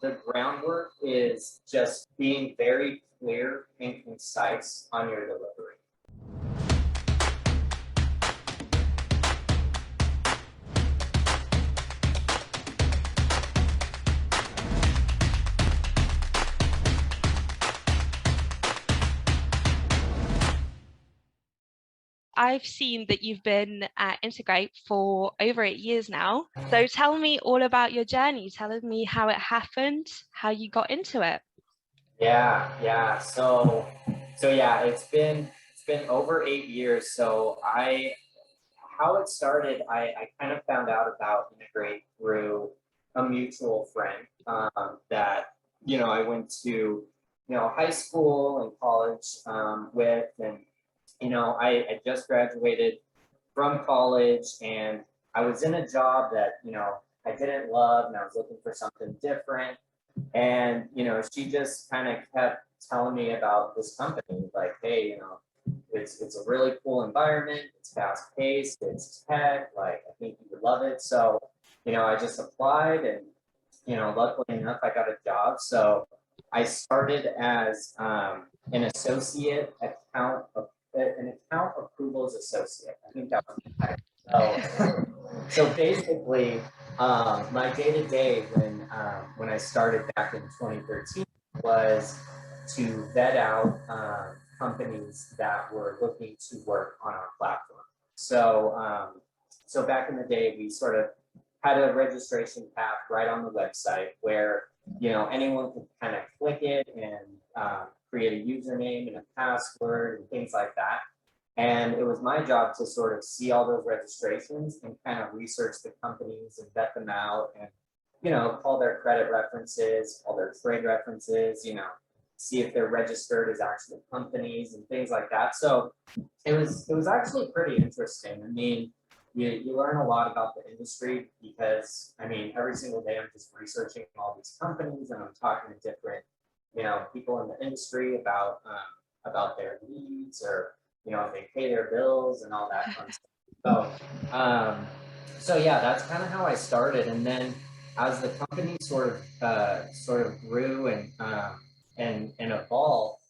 The groundwork is just being very clear and concise on your delivery. I've seen that you've been at Integrate for over 8 years now. So tell me all about your journey. Tell me how it happened, how you got into it. Yeah. So yeah, it's been over 8 years. How it started, I kind of found out about Integrate through a mutual friend that I went to high school and college with, and I just graduated from college, and I was in a job that I didn't love, and I was looking for something different. And she just kind of kept telling me about this company, like, hey, it's a really cool environment. It's fast paced. It's tech. Like, I think you would love it. So, I just applied, and luckily enough, I got a job. So I started as an associate an account approvals associate. I think that was the title. So basically, my day to day when I started back in 2013 was to vet out companies that were looking to work on our platform. So back in the day, we sort of had a registration path right on the website where anyone could kind of click it and create a username and a password and things like that. And it was my job to sort of see all those registrations and kind of research the companies and vet them out, and call their credit references, all their trade references, see if they're registered as actual companies and things like that. So it was actually pretty interesting. I mean, you learn a lot about the industry because every single day I'm just researching all these companies, and I'm talking to different people in the industry about their needs, or if they pay their bills and all that fun stuff. So yeah, that's kind of how I started. And then as the company sort of grew and evolved,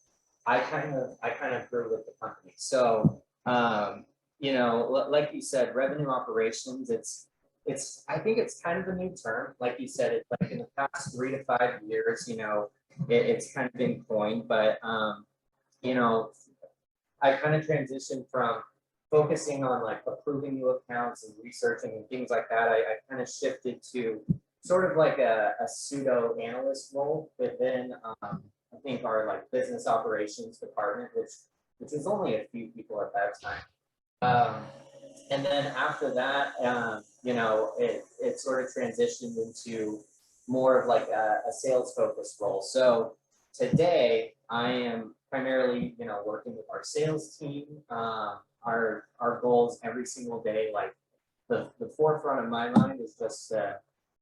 I kind of grew with the company. So like you said, revenue operations, I think it's kind of a new term. Like you said, it's like in the past 3 to 5 years, it's kind of been coined, but I kind of transitioned from focusing on like approving new accounts and researching and things like that. I kind of shifted to sort of like a pseudo analyst role within I think our like business operations department, which is only a few people at that time. And then after that, it sort of transitioned into more of like a sales focused role. So today I am primarily, working with our sales team. Our goals every single day, like the forefront of my mind is just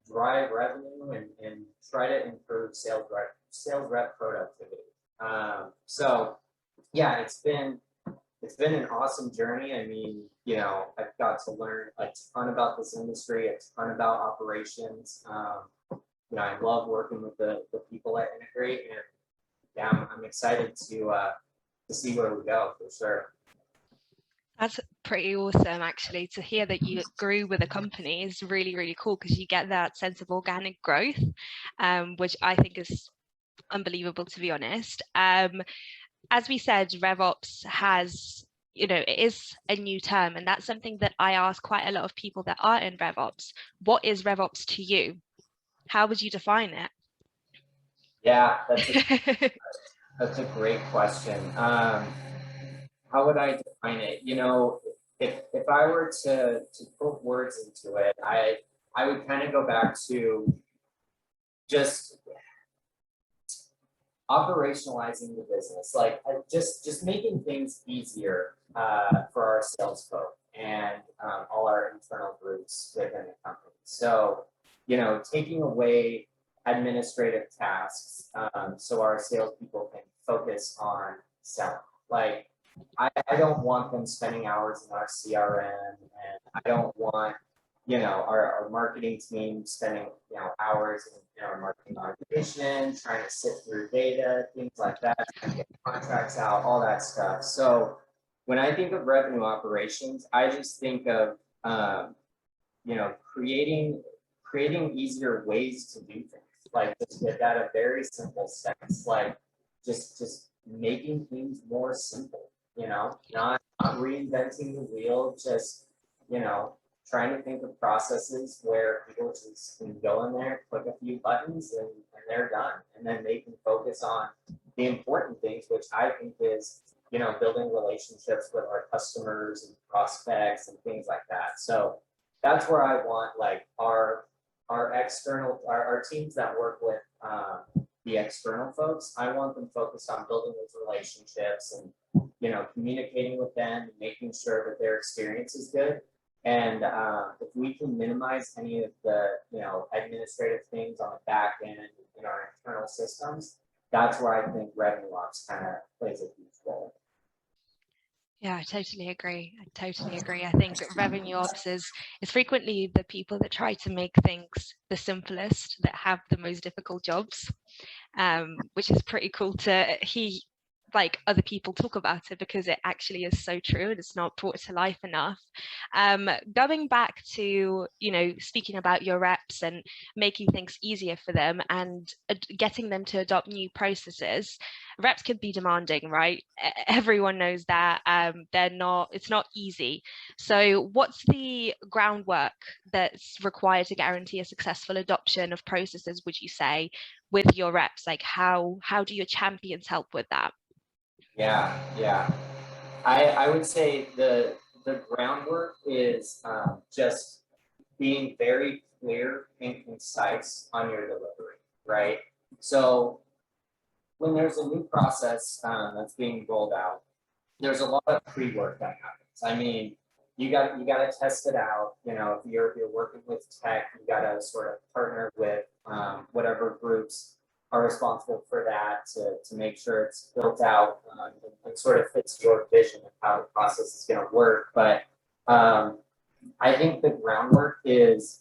drive revenue and try to improve sales rep productivity. So yeah, it's been an awesome journey. I mean, I've got to learn a ton about this industry, a ton about operations. I love working with the people at Integrate, and yeah, I'm excited to see where we go for sure. That's pretty awesome, actually. To hear that you grew with a company is really, really cool, because you get that sense of organic growth, which I think is unbelievable, to be honest. As we said, RevOps has, it is a new term, and that's something that I ask quite a lot of people that are in RevOps. What is RevOps to you? How would you define it? Yeah, that's a great question. How would I define it? If I were to put words into it, I would kind of go back to just operationalizing the business, like just making things easier for our sales folk and all our internal groups within the company. So, taking away administrative tasks so our salespeople can focus on selling. Like, I don't want them spending hours in our CRM, and I don't want our marketing team spending, hours in our marketing automation, trying to sift through data, things like that, trying to get contracts out, all that stuff. So when I think of revenue operations, I just think of, creating easier ways to do things. Like just get that a very simple sense, like just making things more simple, not reinventing the wheel, just, trying to think of processes where people just can go in there, click a few buttons and they're done. And then they can focus on the important things, which I think is, building relationships with our customers and prospects and things like that. So that's where I want like our teams that work with the external folks. I want them focused on building those relationships and communicating with them and making sure that their experience is good. And if we can minimize any of the administrative things on the back end in our internal systems, that's where I think revenue ops kind of plays a huge role. Yeah, I totally agree. I think revenue ops is frequently the people that try to make things the simplest that have the most difficult jobs, which is pretty cool to hear like other people talk about it, because it actually is so true and it's not brought to life enough. Going back to, speaking about your reps and making things easier for them and getting them to adopt new processes, reps can be demanding, right? Everyone knows that. It's not easy. So what's the groundwork that's required to guarantee a successful adoption of processes, would you say, with your reps? Like how do your champions help with that? Yeah. I would say the groundwork is just being very clear and concise on your delivery, right? So when there's a new process that's being rolled out, there's a lot of pre-work that happens. I mean, you got to test it out. If you're working with tech, you got to sort of partner with whatever groups are responsible for that to make sure it's built out and sort of fits your vision of how the process is going to work. But I think the groundwork is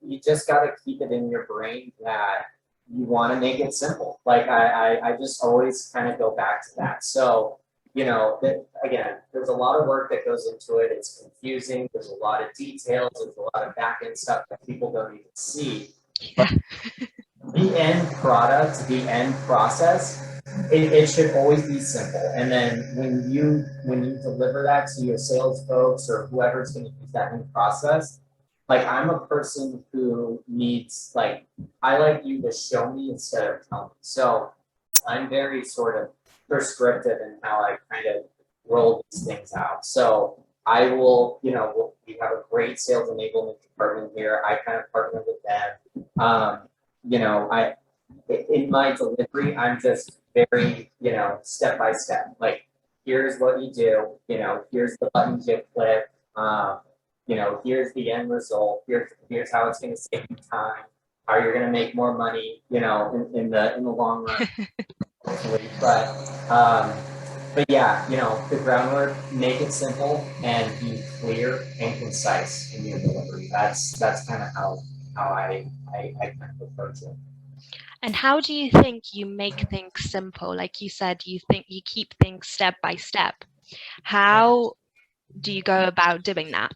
you just got to keep it in your brain that you want to make it simple. Like I just always kind of go back to that. So, again, there's a lot of work that goes into it. It's confusing. There's a lot of details. There's a lot of back end stuff that people don't even see. But the end product, the end process, it should always be simple. And then when you deliver that to your sales folks or whoever's going to use that new process, like I'm a person who needs, like, I like you to show me instead of tell me. So I'm very sort of prescriptive in how I kind of roll these things out. So I will, we have a great sales enablement department here. I kind of partner with them. In my delivery, I'm just very, step by step. Like, here's what you do. Here's the buttons you click. Here's the end result. Here's how it's going to save you time. How you're going to make more money. In the long run. But yeah, the groundwork, make it simple and be clear and concise in your delivery. That's kind of how I kind of approach it. And how do you think you make things simple? Like you said, you think you keep things step by step. How do you go about doing that?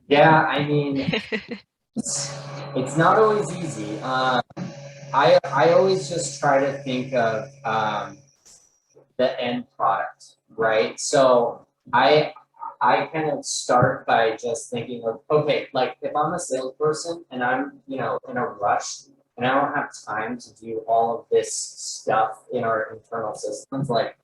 Yeah, I mean, it's not always easy. I always just try to think of the end product, right? So I kind of start by just thinking of, okay, like if I'm a salesperson and I'm, in a rush and I don't have time to do all of this stuff in our internal systems, like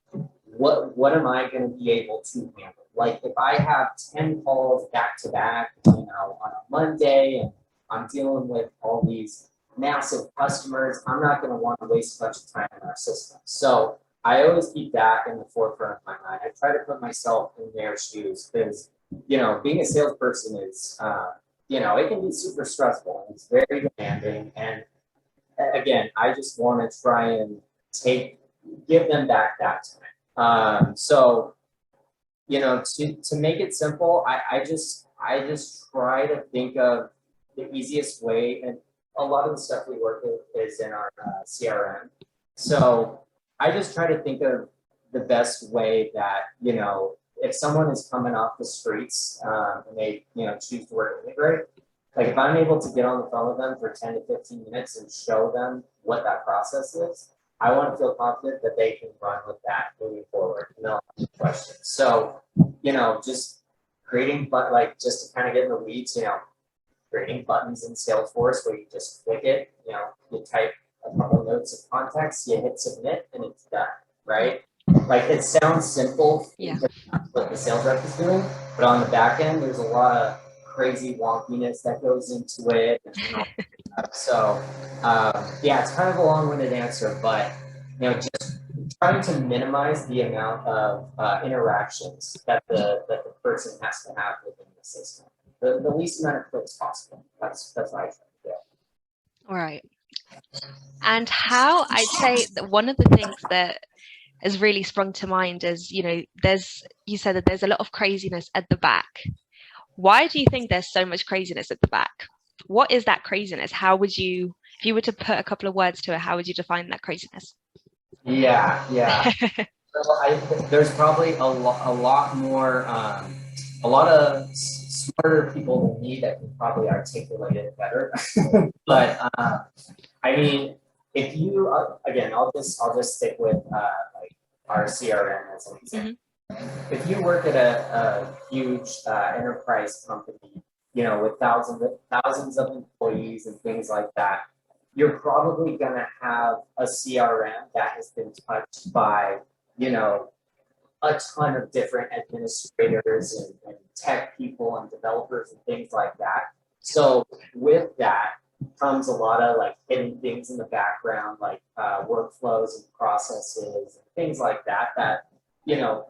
what am I going to be able to handle? Like if I have 10 calls back to back, on a Monday and I'm dealing with all these massive customers, I'm not going to want to waste a bunch of time in our system. So I always keep that in the forefront of my mind. I try to put myself in their shoes because, being a salesperson is, it can be super stressful and it's very demanding. And again, I just want to try and give them back that time. So, to make it simple, I just try to think of the easiest way, and a lot of the stuff we work with is in our CRM. So I just try to think of the best way that, you know, if someone is coming off the streets and they, you know, choose to work at Integrate, like if I'm able to get on the phone with them for 10 to 15 minutes and show them what that process is, I want to feel confident that they can run with that moving forward. And they'll have questions. So, you know, just creating, but like just to kind of get in the weeds, you know, creating buttons in Salesforce where you just click it, you know, you type a couple notes of context, you hit submit, and it's done, right? Like it sounds simple, Yeah. what the sales rep is doing, but on the back end, there's a lot of crazy wonkiness that goes into it. So yeah, it's kind of a long-winded answer, but you know, just trying to minimize the amount of interactions that the person has to have within the system. The least amount of clicks possible. That's what I try to do. All right. And how I'd say that one of the things that has really sprung to mind is, you know, you said that there's a lot of craziness at the back. Why do you think there's so much craziness at the back? What is that craziness? How would you, if you were to put a couple of words to it, how would you define that craziness? Yeah. So there's probably a lot more, a lot of smarter people than me that can probably articulate it better. But I mean, if you again, I'll just stick with like our CRM as an example. Mm-hmm. If you work at a huge enterprise company, you know, with thousands of employees and things like that, you're probably going to have a CRM that has been touched by, you know, a ton of different administrators and tech people and developers and things like that. So with that comes a lot of like hidden things in the background, like workflows and processes and things like that, that, you know,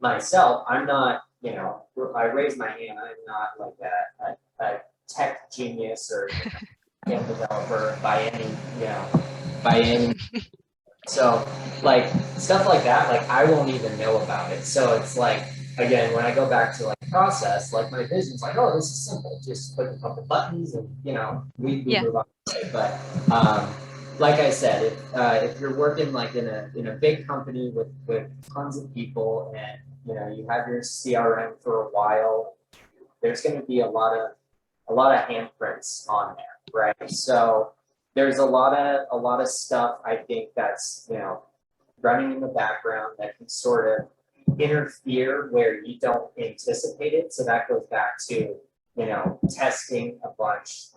myself, I'm not, you know, I raise my hand, I'm not like a tech genius or game developer by any. So like stuff like that, like I won't even know about it. So it's like, again, when I go back to like process, like my vision's like, oh, this is simple. Just click a couple buttons and, you know, we move on. But like I said, if you're working like in a big company with tons of people and, you know, you have your CRM for a while, there's going to be a lot of handprints on there, right? So there's a lot of stuff I think that's, you know, running in the background that can sort of interfere where you don't anticipate it. So that goes back to, you know, testing a bunch,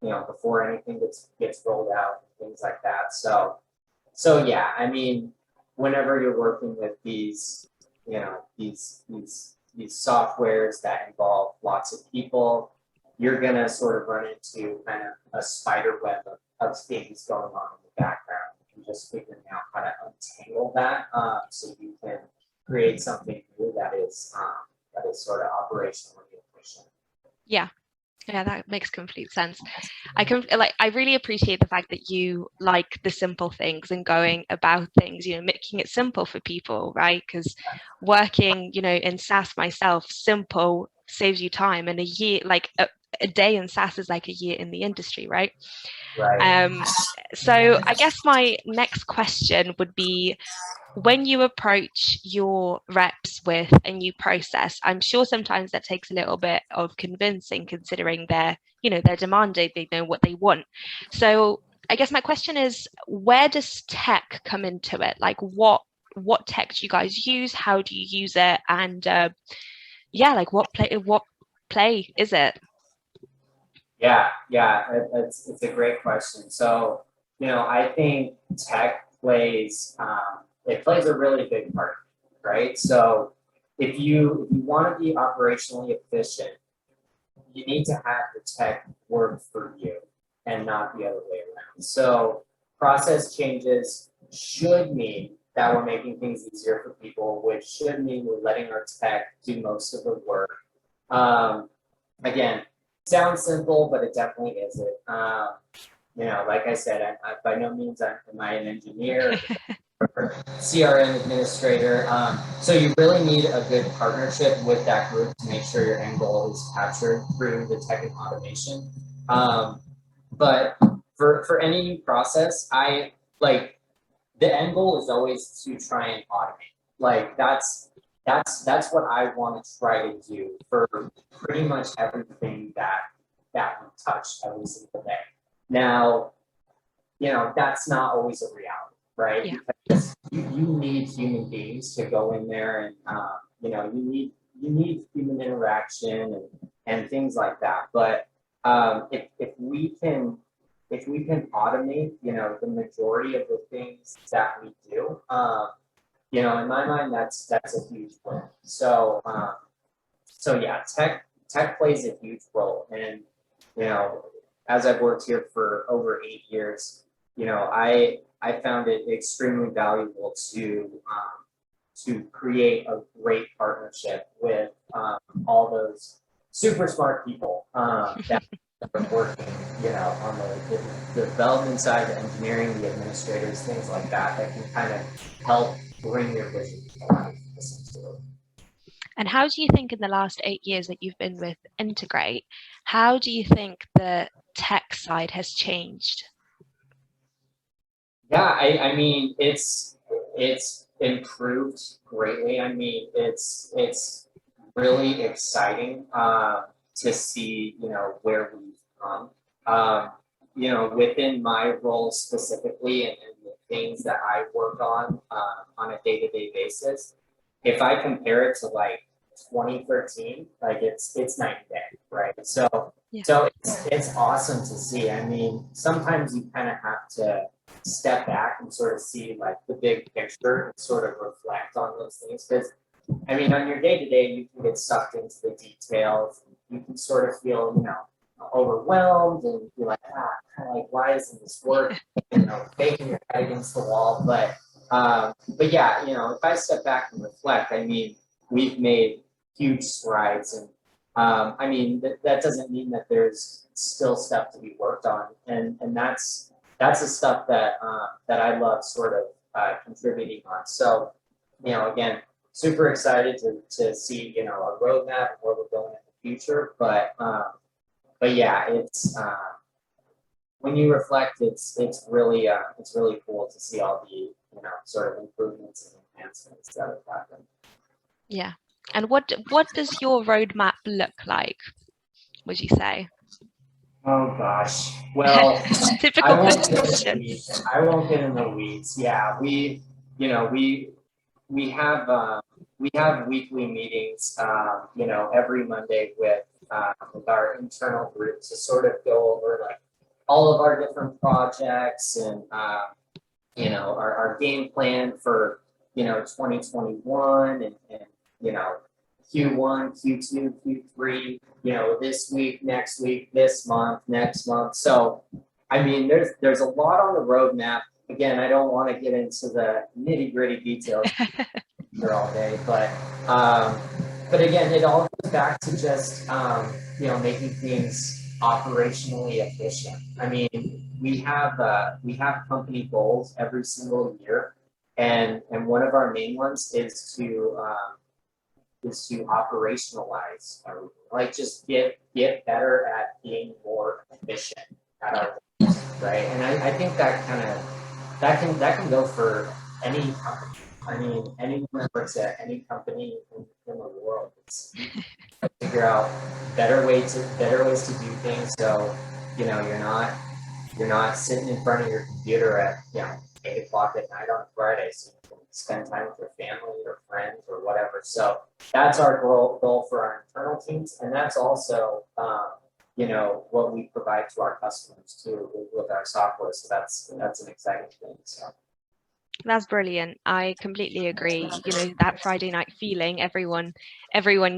you know, before anything gets rolled out and things like that. So yeah, I mean, whenever you're working with these, you know, these softwares that involve lots of people, you're gonna sort of run into kind of a spider web of things going on in the background and just figuring out how to untangle that so you can create something new that is sort of operationally efficient. Yeah, that makes complete sense. I really appreciate the fact that you like the simple things and going about things, you know, making it simple for people, right? Because working, you know, in SaaS myself, simple saves you time, and a year, like a day in SaaS is like a year in the industry, right? Right. So I guess my next question would be, when you approach your reps with a new process, I'm sure sometimes that takes a little bit of convincing, considering they're demanding, they know what they want. So I guess my question is, where does tech come into it? Like what tech do you guys use? How do you use it? And like what play is it? Yeah, it's a great question. So, you know, I think tech plays it plays a really big part, right? So if you want to be operationally efficient, you need to have the tech work for you and not the other way around. So process changes should mean that we're making things easier for people, which should mean we're letting our tech do most of the work. Again, sounds simple, but it definitely isn't. You know, like I said, I by no means am I an engineer. CRM administrator. So you really need a good partnership with that group to make sure your end goal is captured through the tech and automation. But for any new process, I like the end goal is always to try and automate. Like that's what I want to try to do for pretty much everything that we touch every single day. Now, that's not always a reality, right? Yeah. Because you need human beings to go in there and you need human interaction and things like that. But if we can automate, the majority of the things that we do, in my mind, that's a huge win. So yeah, tech plays a huge role, and as I've worked here for over 8 years, I found it extremely valuable to create a great partnership with all those super smart people that are working, on the development side, the engineering, the administrators, things like that, that can kind of help bring your vision to life, essentially. And how do you think in the last 8 years that you've been with Integrate, how do you think the tech side has changed? Yeah, I mean, it's improved greatly. I mean, it's really exciting to see, where we've come. Within my role specifically and the things that I work on a day-to-day basis, if I compare it to like 2013, like it's night and day, right? So Yeah. so it's awesome to see. I mean, sometimes you kind of have to step back and sort of see like the big picture and sort of reflect on those things. Because I mean, on your day to day, you can get sucked into the details. You can sort of feel, overwhelmed and be like, like why isn't this work? Banging your head against the wall. But yeah, if I step back and reflect, I mean, we've made huge strides, and I mean that doesn't mean that there's still stuff to be worked on, and that's the stuff that I love sort of contributing on. So, again, super excited to see a roadmap and where we're going in the future. But yeah, it's when you reflect, it's really cool to see all the sort of improvements and enhancements that have happened. Yeah. And what does your roadmap look like, would you say? Oh gosh. Well, Typical I question. won't get in the weeds. Yeah, we have weekly meetings, every Monday with our internal group to sort of go over like all of our different projects and our game plan for 2021 and Q1, Q2, Q3, this week, next week, this month, next month. So, I mean, there's a lot on the roadmap. Again, I don't want to get into the nitty gritty details for all day, but again, it all goes back to just making things operationally efficient. I mean, we have company goals every single year, and one of our main ones is to operationalize everything. Like just get better at being more efficient at our things, right? And I think that can go for any company. I mean, anyone that works at any company in the world, it's figure out better ways to do things. So you're not sitting in front of your computer at 8 o'clock at night on a Friday, so you can spend time with your family or friends or whatever. So that's our goal for our internal teams, and that's also what we provide to our customers too with our software. So that's an exciting thing. So. That's brilliant. I completely agree. That Friday night feeling, everyone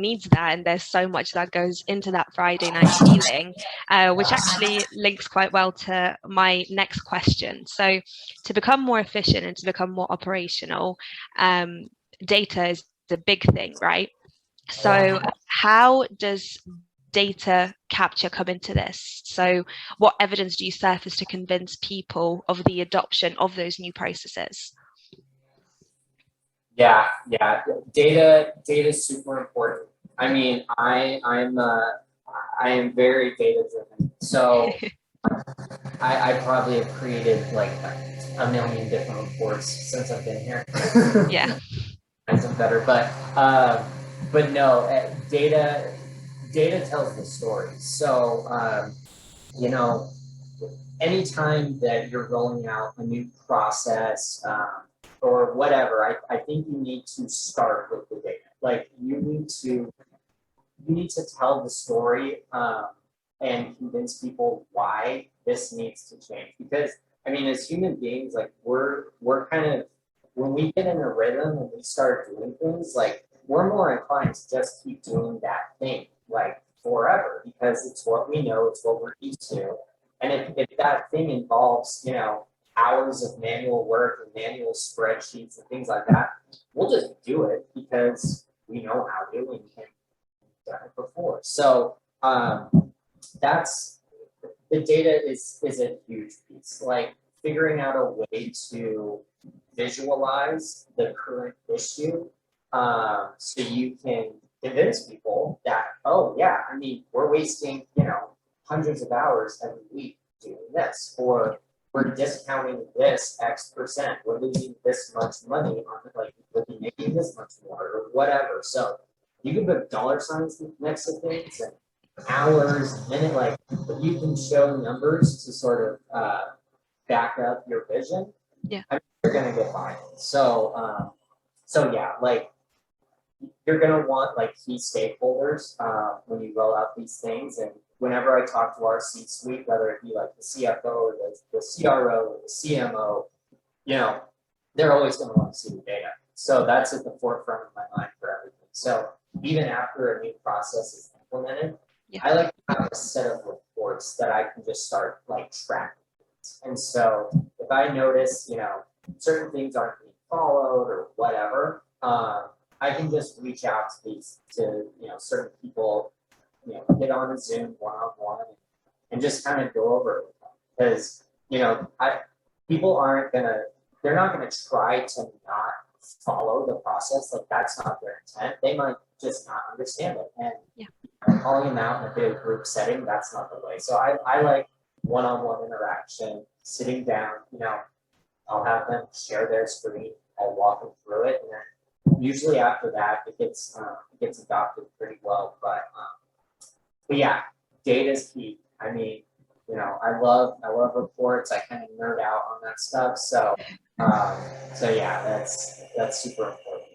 needs that, and there's so much that goes into that Friday night feeling, which actually links quite well to my next question. So, to become more efficient and to become more operational, data is the big thing, right? So, how does data capture come into this? So, what evidence do you surface to convince people of the adoption of those new processes? Yeah, yeah. Data is super important. I mean, I am very data driven. So I probably have created like a million different reports since I've been here. Yeah. Some better, but no, data tells the story. So you know, anytime that you're rolling out a new process or whatever, I think you need to start with the data. Like you need to tell the story and convince people why this needs to change. Because I mean, as human beings, like we're kind of when we get in a rhythm and we start doing things, like we're more inclined to just keep doing that thing like forever because it's what we know, it's what we're used to. And if that thing involves, hours of manual work and manual spreadsheets and things like that, we'll just do it because we know how to and we can done it before. So that's the data is a huge piece. Like figuring out a way to visualize the current issue, so you can convince people that, oh yeah, I mean, we're wasting, hundreds of hours every week doing this, or we're discounting this X%, we're losing this much money on it, like we'll be making this much more or whatever. So you can put dollar signs next to things and hours, minute, like you can show numbers to sort of back up your vision. Yeah. I mean, you're gonna get buy-in. So yeah, like you're gonna want like key stakeholders when you roll out these things. And whenever I talk to our C-suite, whether it be like the CFO or the CRO or the CMO, they're always gonna want to see the data. So that's at the forefront of my mind for everything. So even after a new process is implemented, Yeah. I like to have a set of reports that I can just start like tracking. And so if I notice, certain things aren't being followed or whatever, I can just reach out to certain people, get on a Zoom one-on-one and just kind of go over it with them. Because, people they're not gonna try to not follow the process. Like that's not their intent. They might just not understand it. And Yeah. calling them out in a big group setting, that's not the way. So I like one-on-one interaction, sitting down, I'll have them share their screen, I'll walk them through it, and then usually after that it gets adopted pretty well. But yeah, data's key. I mean, I love reports. I kind of nerd out on that stuff. So yeah, that's super important.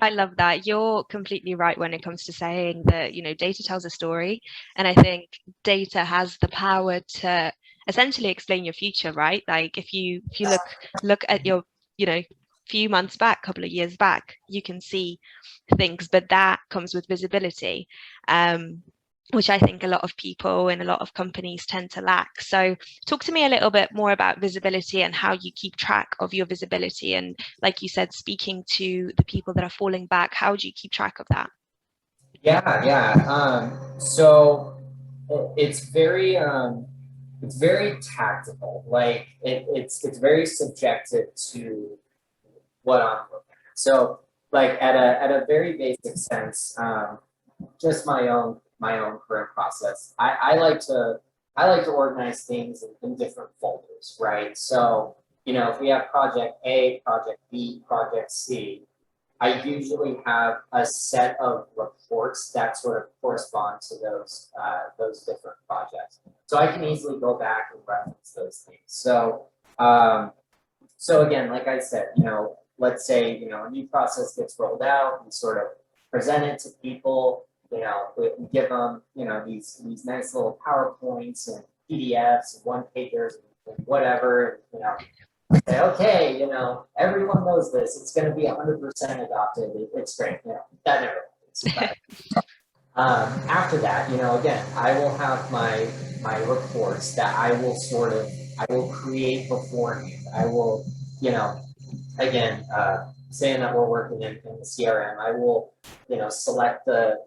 I love that. You're completely right when it comes to saying that, data tells a story. And I think data has the power to essentially explain your future, right? Like if you look at your, few months back, couple of years back, you can see things, but that comes with visibility. Which I think a lot of people and a lot of companies tend to lack. So talk to me a little bit more about visibility and how you keep track of your visibility. And like you said, speaking to the people that are falling back, how do you keep track of that? Yeah. So it's very tactical. Like it's very subjective to what I'm looking at. So like at a very basic sense, just my own current process. I like to organize things in different folders, right? So, if we have project A, project B, project C, I usually have a set of reports that sort of correspond to those different projects. So I can easily go back and reference those things. So again, like I said, let's say, a new process gets rolled out, we sort of present it to people, we give them, these nice little PowerPoints and PDFs and one pagers and whatever, say, okay, everyone knows this, it's going to be 100% adopted, it's great, that never happens. After that, again, I will have my reports that I will create beforehand. I will, again, saying that we're working in the CRM, I will, select the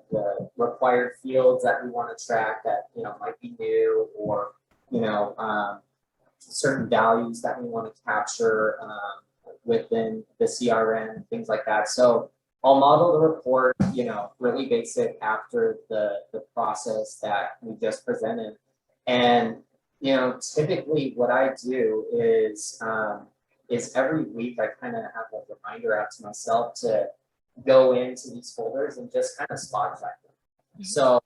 required fields that we want to track that, might be new, or, certain values that we want to capture, within the CRM, things like that. So I'll model the report, you know, really basic after the process that we just presented. And, you know, typically what I do is every week I kind of have a reminder out to myself to go into these folders and just kind of spot check them. So,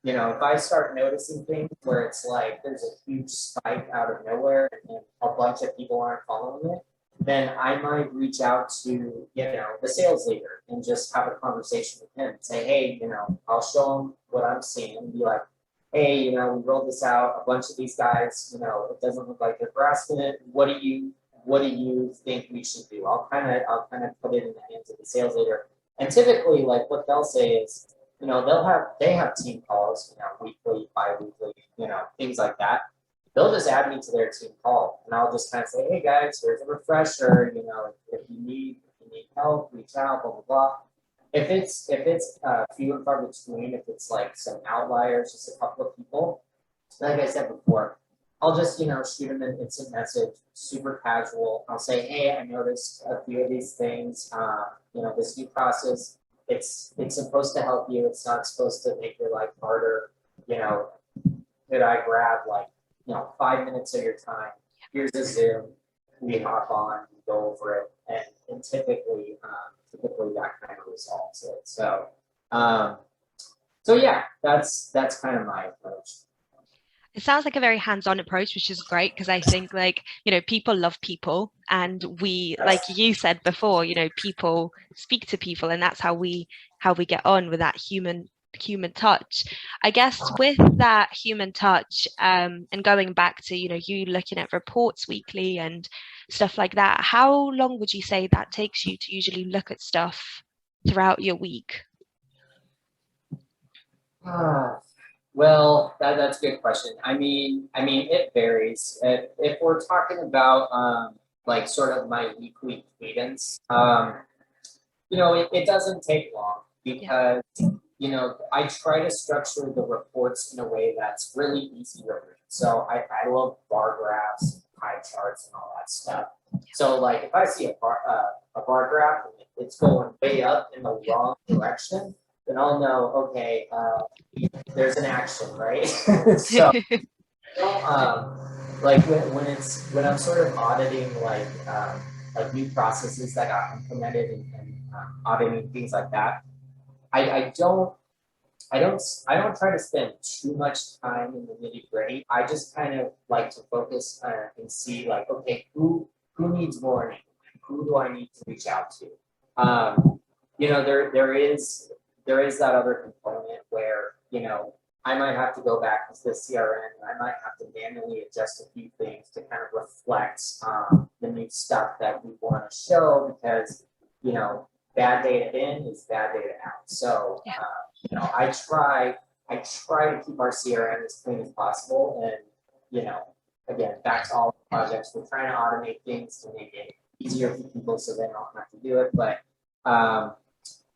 you know, if I start noticing things where it's like there's a huge spike out of nowhere and a bunch of people aren't following it, then I might reach out to, you know, the sales leader and just have a conversation with him and say, hey, you know, I'll show him what I'm seeing and be like, hey, you know, we rolled this out, a bunch of these guys, you know, it doesn't look like they're grasping it. What do you think we should do? I'll kind of put it in the hands of the sales leader. And typically, like what they'll say is, you know, they have team calls, you know, weekly, bi-weekly, you know, things like that. They'll just add me to their team call, and I'll just kind of say, hey guys, here's a refresher. You know, if you need help, reach out, blah blah blah. If it's few and far between, if it's like some outliers, just a couple of people, like I said before, I'll just, you know, shoot them an instant message, super casual. I'll say, hey, I noticed a few of these things. You know, this new process, it's supposed to help you. It's not supposed to make your life harder. You know, could I grab like, you know, 5 minutes of your time? Here's a Zoom. We hop on, we go over it, and typically that kind of resolves it. So, so yeah, that's kind of my approach. It sounds like a very hands-on approach, which is great because I think, like, you know, people love people, and we, like you said before, you know, people speak to people, and that's how we get on with that human touch. I guess with that human touch, and going back to, you know, you looking at reports weekly and stuff like that, how long would you say that takes you to usually look at stuff throughout your week? Well, that's a good question. I mean, it varies. If we're talking about like sort of my weekly cadence, you know, it doesn't take long because you know, I try to structure the reports in a way that's really easy to read. So I love bar graphs, pie charts, and all that stuff. So like if I see a bar graph and it's going way up in the wrong direction, then I'll know, okay, there's an action, right? So, like when I'm sort of auditing like new processes that got implemented and auditing things like that, I don't try to spend too much time in the nitty gritty. I just kind of like to focus and see like, okay, who needs more, who do I need to reach out to? You know, there is that other component where, you know, I might have to go back into the CRM and I might have to manually adjust a few things to kind of reflect the new stuff that we want to show because, you know, bad data in is bad data out. So, you know, I try to keep our CRM as clean as possible. And, you know, again, back to all the projects, we're trying to automate things to make it easier for people so they don't have to do it. But,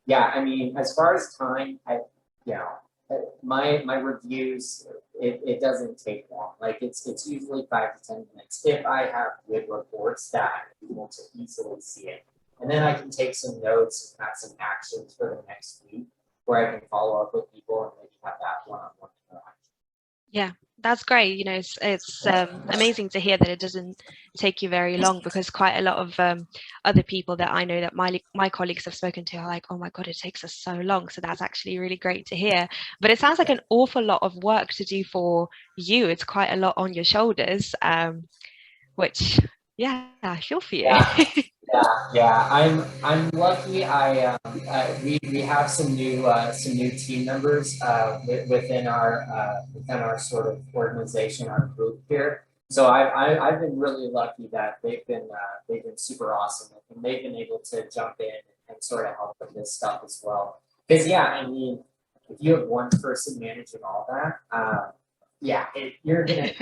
yeah, I mean, as far as time, you know, my reviews, it doesn't take long. Like it's usually 5 to 10 minutes if I have good reports that I'm able to easily see it. And then I can take some notes and have some actions for the next week where I can follow up with people and maybe have that one-on-one interaction. Yeah, that's great. You know, it's amazing to hear that it doesn't take you very long because quite a lot of other people that I know that my colleagues have spoken to are like, oh my God, it takes us so long. So that's actually really great to hear. But it sounds like an awful lot of work to do for you. It's quite a lot on your shoulders, which, yeah, I feel for you. Yeah. I'm lucky. We have some new team members within our sort of organization, our group here. So I've been really lucky that they've been super awesome and they've been able to jump in and sort of help with this stuff as well. Because yeah, I mean, if you have one person managing all that, yeah, you're gonna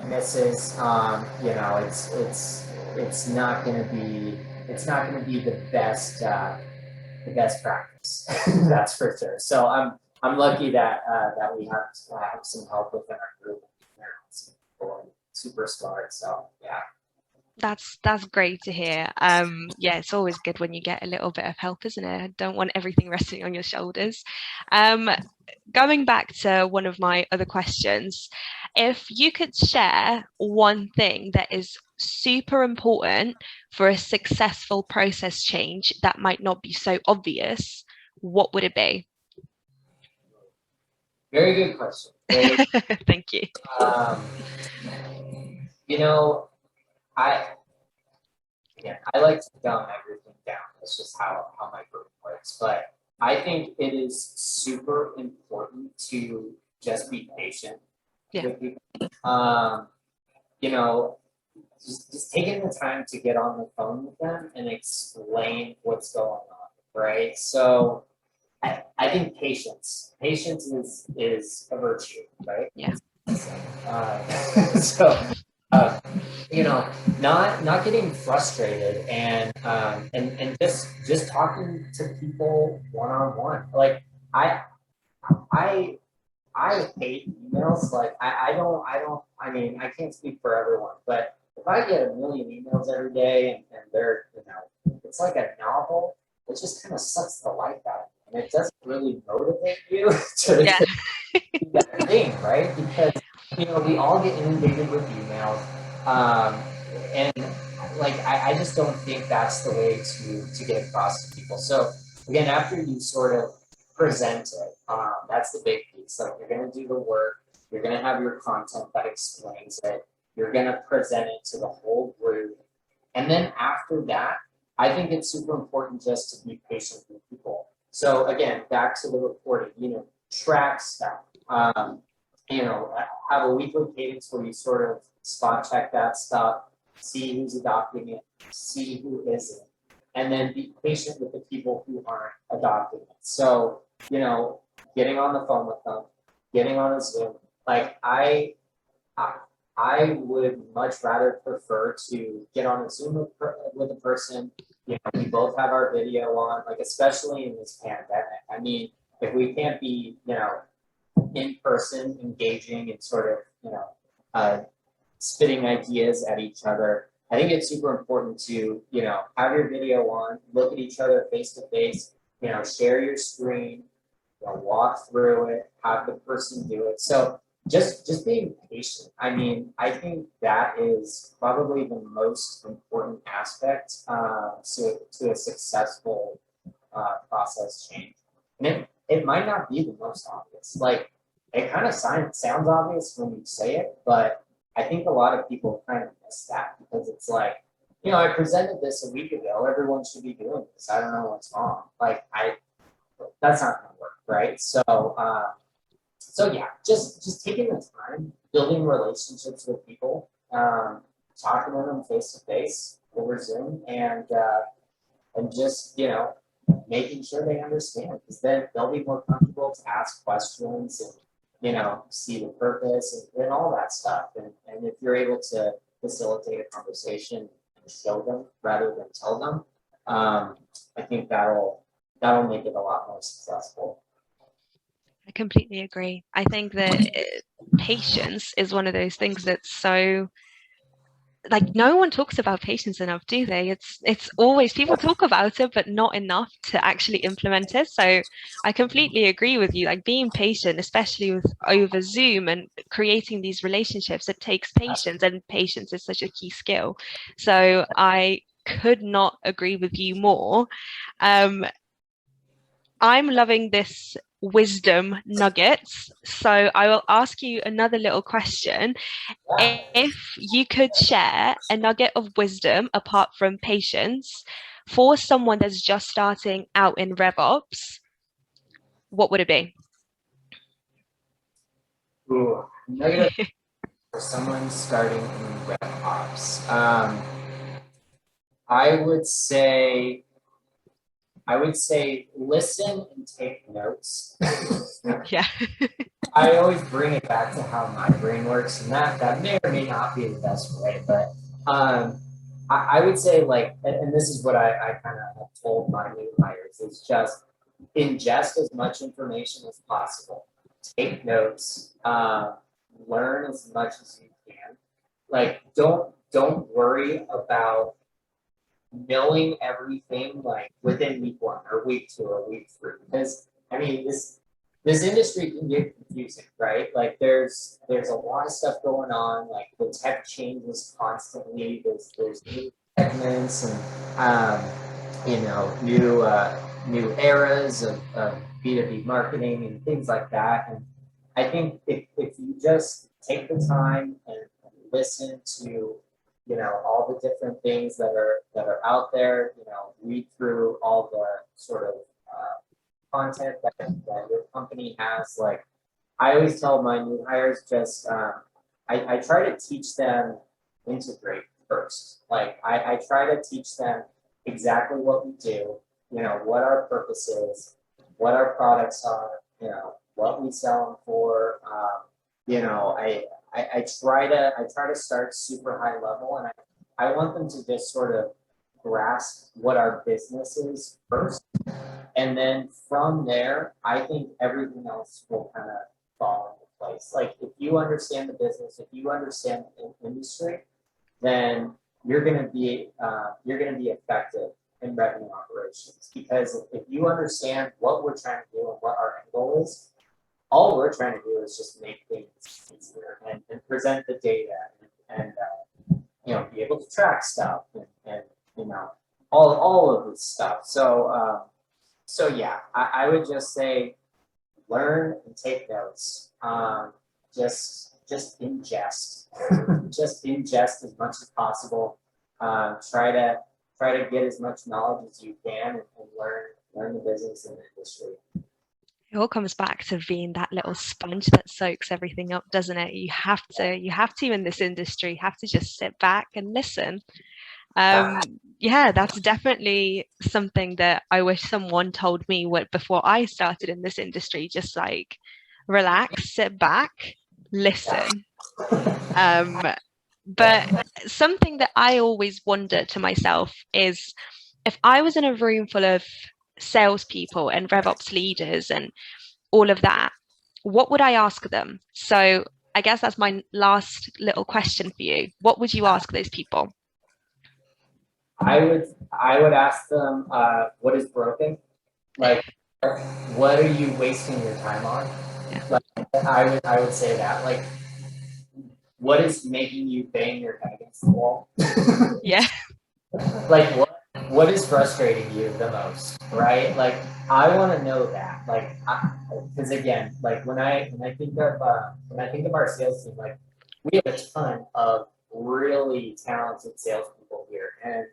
misses. You know, it's not going to be the best practice. That's for sure. So I'm lucky that we have some help within our group. Some people super smart. So yeah. That's great to hear. Yeah, it's always good when you get a little bit of help, isn't it? I don't want everything resting on your shoulders. Um, Going back to one of my other questions, if you could share one thing that is super important for a successful process change that might not be so obvious, what would it be? Very good question. Very, Thank you. um, you know, I I like to dumb everything down. That's just how my brain works. But I think it is super important to just be patient Yeah. with people. You know, just taking the time to get on the phone with them and explain what's going on, right? So I think patience is a virtue, right? Yeah. So uh, you know, not getting frustrated and just talking to people one on one. Like I I I hate emails. Like I mean I can't speak for everyone, but if I get a million emails every day and they're, it's like a novel, it just kind of sucks the life out of you. And it doesn't really motivate you Yeah. to do that thing, right? Because we all get inundated with emails. And like I just don't think that's the way to get across to people. So again, after you sort of present it, that's the big piece. Like you're gonna do the work, you're gonna have your content that explains it, you're gonna present it to the whole group. And then after that, I think it's super important just to be patient with people. So again, back to the reporting, track stuff. Have a weekly cadence where you sort of spot check that stuff, see who's adopting it, see who isn't, and then be patient with the people who aren't adopting it. So, getting on the phone with them, getting on a Zoom. Like I, I would much rather prefer to get on a Zoom with a person. We both have our video on, like especially in this pandemic. I mean, if we can't be, in person, engaging and sort of, spitting ideas at each other. I think it's super important to, have your video on, look at each other face to face, share your screen, walk through it, have the person do it. So just being patient. I mean, I think that is probably the most important aspect to a successful process change. And it might not be the most obvious. Like it kind of sounds obvious when you say it, but I think a lot of people kind of miss that because it's like, I presented this a week ago. Everyone should be doing this. I don't know what's wrong. Like that's not going to work, right? So yeah, just taking the time, building relationships with people, talking to them face to face over Zoom, and just making sure they understand, because then they'll be more comfortable to ask questions and see the purpose and all that stuff. And if you're able to facilitate a conversation and show them rather than tell them, I think that'll make it a lot more successful. I completely agree. I think that patience is one of those things that's so, like, no one talks about patience enough, do they? It's always, people talk about it, but not enough to actually implement it. So I completely agree with you. Like being patient, especially with over Zoom and creating these relationships, it takes patience, and patience is such a key skill. So I could not agree with you more. I'm loving this wisdom nuggets. So I will ask you another little question. If you could share a nugget of wisdom apart from patience for someone that's just starting out in RevOps, what would it be? Ooh, nugget for someone starting in RevOps. I would say listen and take notes. Yeah. I always bring it back to how my brain works, and that may or may not be the best way, but I would say and this is what I kind of have told my new hires, is just ingest as much information as possible, take notes, learn as much as you can. Like don't don't worry about knowing everything like within week 1 or week 2 or week 3, because I mean this industry can get confusing, right? Like there's a lot of stuff going on, like the tech changes constantly, there's new segments and you know, new eras of B2B marketing and things like that. And I think if you just take the time and listen to, you know, all the different things that are out there, you know, read through all the sort of content that your company has. Like I always tell my new hires, just I try to teach them integrate first. Like I try to teach them exactly what we do, you know, what our purpose is, what our products are, you know, what we sell them for. You know, I try to start super high level, and I want them to just sort of grasp what our business is first. And then from there, I think everything else will kind of fall into place. Like if you understand the business, if you understand the industry, then you're going to be effective in revenue operations. Because if you understand what we're trying to do and what our end goal is, all we're trying to do is just make things easier and present the data and you know, be able to track stuff and you know, all of this stuff. So so yeah, I would just say learn and take notes. Just ingest, just ingest as much as possible. Try to get as much knowledge as you can and learn the business and the industry. It all comes back to being that little sponge that soaks everything up, doesn't it? You have to in this industry, have to just sit back and listen. Yeah, that's definitely something that I wish someone told me before I started in this industry. Just like relax, sit back, listen. But something that I always wonder to myself is if I was in a room full of salespeople and RevOps leaders and all of that, what would I ask them? So I guess that's my last little question for you. What would you ask those people? I would ask them, what is broken? Like, what are you wasting your time on? Yeah. Like, I would say that. Like, what is making you bang your head against the wall? Yeah. Like, what is frustrating you the most, right? Like, I want to know that. Like, because again, like when I think of our sales team, like we have a ton of really talented salespeople here, and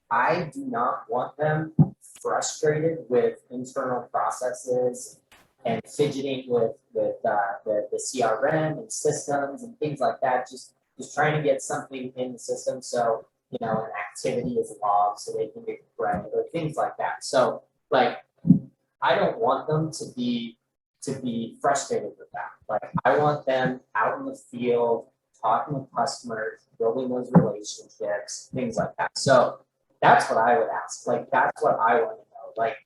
I do not want them frustrated with internal processes and fidgeting with the CRM and systems and things like that. Just trying to get something in the system so, you know, an activity is logged so they can get credit or things like that. So like I don't want them to be frustrated with that. Like I want them out in the field, talking with customers, building those relationships, things like that. So that's what I would ask. Like that's what I want to know. Like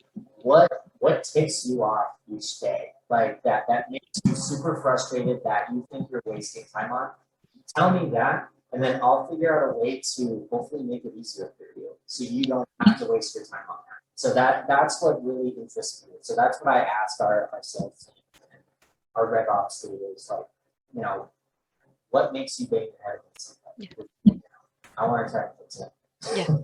what ticks you off each day? Like that makes you super frustrated that you think you're wasting time on. Tell me that, and then I'll figure out a way to hopefully make it easier for you, so you don't have to waste your time on that. So that's what really interests me. So that's what I ask our sales team and our RevOps leaders, like, you know, what makes you bang your head against something? Yeah. I want to try to fix it. Yeah,